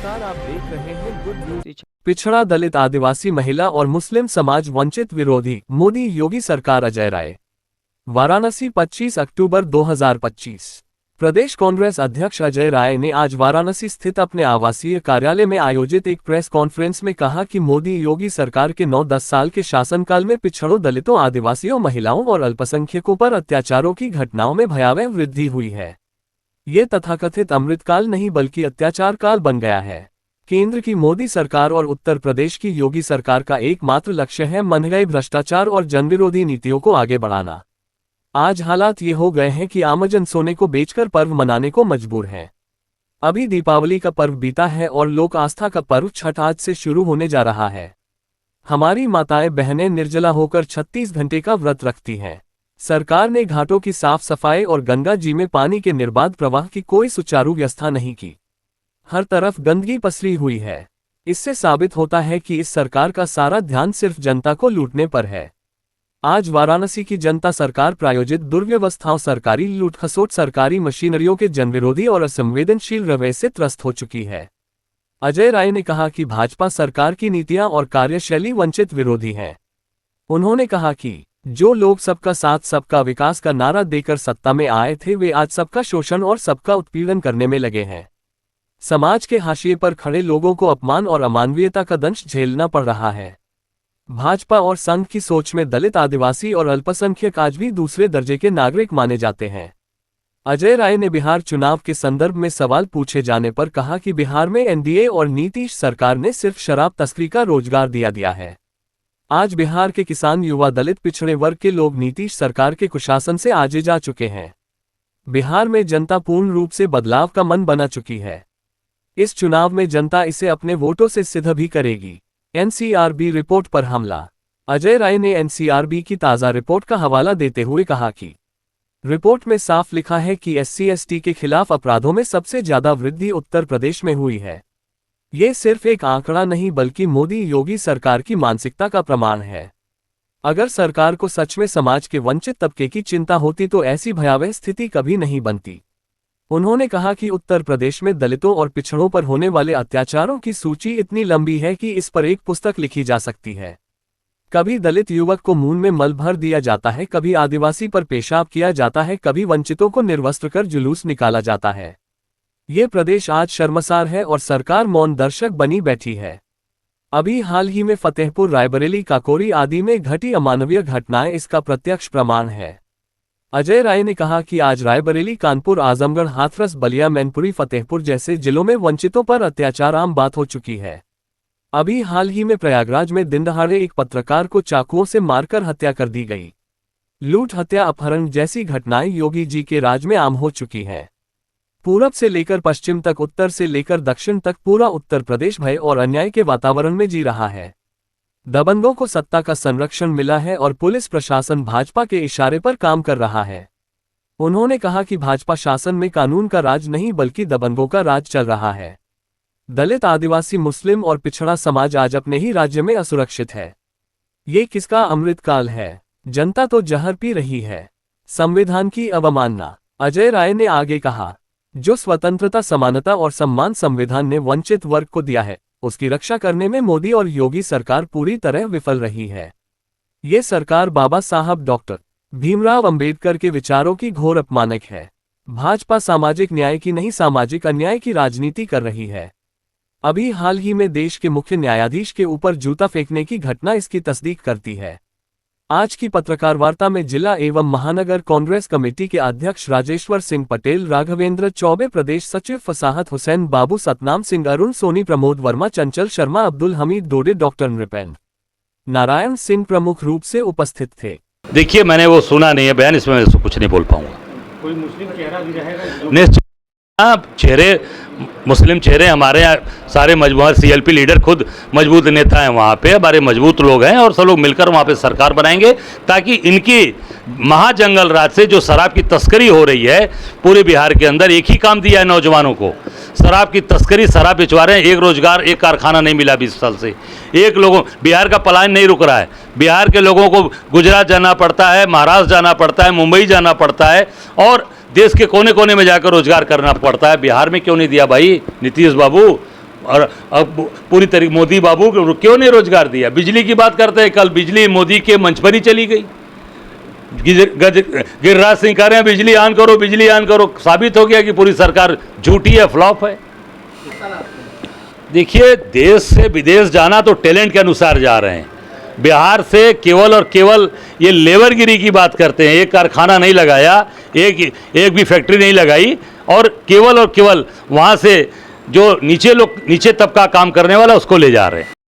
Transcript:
नमस्कार, आप देख रहे हैं गुड न्यूज। पिछड़ा, दलित, आदिवासी, महिला और मुस्लिम समाज वंचित विरोधी, मोदी योगी सरकार। अजय राय, वाराणसी 25 अक्टूबर 2025। प्रदेश कांग्रेस अध्यक्ष अजय राय ने आज वाराणसी स्थित अपने आवासीय कार्यालय में आयोजित एक प्रेस कॉन्फ्रेंस में कहा कि मोदी योगी सरकार के 9-10 साल के शासनकाल में पिछड़ों, दलितों, आदिवासियों, महिलाओं और अल्पसंख्यकों पर अत्याचारों की घटनाओं में भयावह वृद्धि हुई है। ये तथाकथित अमृतकाल नहीं बल्कि अत्याचार काल बन गया है। केंद्र की मोदी सरकार और उत्तर प्रदेश की योगी सरकार का एकमात्र लक्ष्य है महंगाई, भ्रष्टाचार और जनविरोधी नीतियों को आगे बढ़ाना। आज हालात ये हो गए हैं कि आमजन सोने को बेचकर पर्व मनाने को मजबूर हैं। अभी दीपावली का पर्व बीता है और लोक आस्था का पर्व छठ आज से शुरू होने जा रहा है। हमारी माताएं बहनें निर्जला होकर 36 घंटे का व्रत रखती हैं। सरकार ने घाटों की साफ सफाई और गंगा जी में पानी के निर्बाध प्रवाह की कोई सुचारू व्यवस्था नहीं की। हर तरफ गंदगी पसरी हुई है। इससे साबित होता है कि इस सरकार का सारा ध्यान सिर्फ जनता को लूटने पर है। आज वाराणसी की जनता सरकार प्रायोजित दुर्व्यवस्थाओं, सरकारी लूट खसोट, सरकारी मशीनरियों के जनविरोधी और असंवेदनशील रवैये से त्रस्त हो चुकी है। अजय राय ने कहा कि भाजपा सरकार की नीतियां और कार्यशैली वंचित विरोधी हैं। उन्होंने कहा कि जो लोग सबका साथ सबका विकास का नारा देकर सत्ता में आए थे, वे आज सबका शोषण और सबका उत्पीड़न करने में लगे हैं। समाज के हाशिए पर खड़े लोगों को अपमान और अमानवीयता का दंश झेलना पड़ रहा है। भाजपा और संघ की सोच में दलित, आदिवासी और अल्पसंख्यक आज भी दूसरे दर्जे के नागरिक माने जाते हैं। अजय राय ने बिहार चुनाव के संदर्भ में सवाल पूछे जाने पर कहा कि बिहार में एनडीए और नीतीश सरकार ने सिर्फ शराब तस्करी का रोजगार दिया है। आज बिहार के किसान, युवा, दलित, पिछड़े वर्ग के लोग नीतीश सरकार के कुशासन से आजे जा चुके हैं। बिहार में जनता पूर्ण रूप से बदलाव का मन बना चुकी है। इस चुनाव में जनता इसे अपने वोटों से सिद्ध भी करेगी। एनसीआरबी रिपोर्ट पर हमला। अजय राय ने एनसीआरबी की ताज़ा रिपोर्ट का हवाला देते हुए कहा कि रिपोर्ट में साफ लिखा है कि SC/ST के खिलाफ अपराधों में सबसे ज्यादा वृद्धि उत्तर प्रदेश में हुई है। ये सिर्फ एक आंकड़ा नहीं बल्कि मोदी योगी सरकार की मानसिकता का प्रमाण है। अगर सरकार को सच में समाज के वंचित तबके की चिंता होती तो ऐसी भयावह स्थिति कभी नहीं बनती। उन्होंने कहा कि उत्तर प्रदेश में दलितों और पिछड़ों पर होने वाले अत्याचारों की सूची इतनी लंबी है कि इस पर एक पुस्तक लिखी जा सकती है। कभी दलित युवक को मुंह में मल भर दिया जाता है, कभी आदिवासी पर पेशाब किया जाता है, कभी वंचितों को निर्वस्त्र कर जुलूस निकाला जाता है। ये प्रदेश आज शर्मसार है और सरकार मौन दर्शक बनी बैठी है। अभी हाल ही में फतेहपुर, रायबरेली, काकोरी आदि में घटी अमानवीय घटनाएं इसका प्रत्यक्ष प्रमाण है। अजय राय ने कहा कि आज रायबरेली, कानपुर, आजमगढ़, हाथरस, बलिया, मैनपुरी, फतेहपुर जैसे जिलों में वंचितों पर अत्याचार आम बात हो चुकी है। अभी हाल ही में प्रयागराज में दिनदहाड़े एक पत्रकार को चाकुओं से मारकर हत्या कर दी गई। लूट, हत्या, अपहरण जैसी घटनाएं योगी जी के राज में आम हो चुकी हैं। पूरब से लेकर पश्चिम तक, उत्तर से लेकर दक्षिण तक पूरा उत्तर प्रदेश भय और अन्याय के वातावरण में जी रहा है। दबंगों को सत्ता का संरक्षण मिला है और पुलिस प्रशासन भाजपा के इशारे पर काम कर रहा है। उन्होंने कहा कि भाजपा शासन में कानून का राज नहीं बल्कि दबंगों का राज चल रहा है। दलित, आदिवासी, मुस्लिम और पिछड़ा समाज आज अपने ही राज्य में असुरक्षित है। ये किसका अमृतकाल है? जनता तो जहर पी रही है। संविधान की अवमानना। अजय राय ने आगे कहा, जो स्वतंत्रता, समानता और सम्मान संविधान ने वंचित वर्ग को दिया है, उसकी रक्षा करने में मोदी और योगी सरकार पूरी तरह विफल रही है। ये सरकार बाबा साहब डॉक्टर भीमराव अंबेडकर के विचारों की घोर अपमानक है। भाजपा सामाजिक न्याय की नहीं, सामाजिक अन्याय की राजनीति कर रही है। अभी हाल ही में देश के मुख्य न्यायाधीश के ऊपर जूता फेंकने की घटना इसकी तस्दीक करती है। आज की पत्रकार वार्ता में जिला एवं महानगर कांग्रेस कमेटी के अध्यक्ष राजेश्वर सिंह पटेल, राघवेंद्र चौबे, प्रदेश सचिव फसाहत हुसैन, बाबू सतनाम सिंह, अरुण सोनी, प्रमोद वर्मा, चंचल शर्मा, अब्दुल हमीद डोडे, डॉक्टर नृपेंद्र नारायण सिंह प्रमुख रूप से उपस्थित थे। देखिए, मैंने वो सुना नहीं है बयान, इसमें मैं कुछ नहीं बोल पाऊंगा। कोई मुस्लिम चेहरा भी रहेगा? निश्चित चेहरे, मुस्लिम चेहरे हमारे यहाँ सारे मजबूत CLP लीडर खुद मजबूत नेता हैं, वहाँ पे हमारे मजबूत लोग हैं और सब लोग मिलकर वहाँ पे सरकार बनाएंगे ताकि इनकी महाजंगल राज से जो शराब की तस्करी हो रही है पूरे बिहार के अंदर, एक ही काम दिया है नौजवानों को, शराब की तस्करी, शराब बेचवा रहे हैं। एक रोजगार, एक कारखाना नहीं मिला 20 साल से। एक लोगों, बिहार का पलायन नहीं रुक रहा है। बिहार के लोगों को गुजरात जाना पड़ता है, महाराष्ट्र जाना पड़ता है, मुंबई जाना पड़ता है और देश के कोने कोने में जाकर रोजगार करना पड़ता है। बिहार में क्यों नहीं दिया भाई नीतीश बाबू? और अब पूरी तरीके मोदी बाबू को क्यों नहीं रोजगार दिया। बिजली की बात करते हैं, कल बिजली मोदी के मंच पर ही चली गई। गिरिराज सिंह कह रहे हैं बिजली ऑन करो, बिजली ऑन करो। साबित हो गया कि पूरी सरकार झूठी है, फ्लॉप है। देखिए, देश से विदेश जाना तो टैलेंट के अनुसार जा रहे हैं। बिहार से केवल और केवल ये लेबरगिरी की बात करते हैं। एक कारखाना नहीं लगाया, एक भी फैक्ट्री नहीं लगाई, और केवल वहाँ से जो नीचे तबका काम करने वाला उसको ले जा रहे हैं।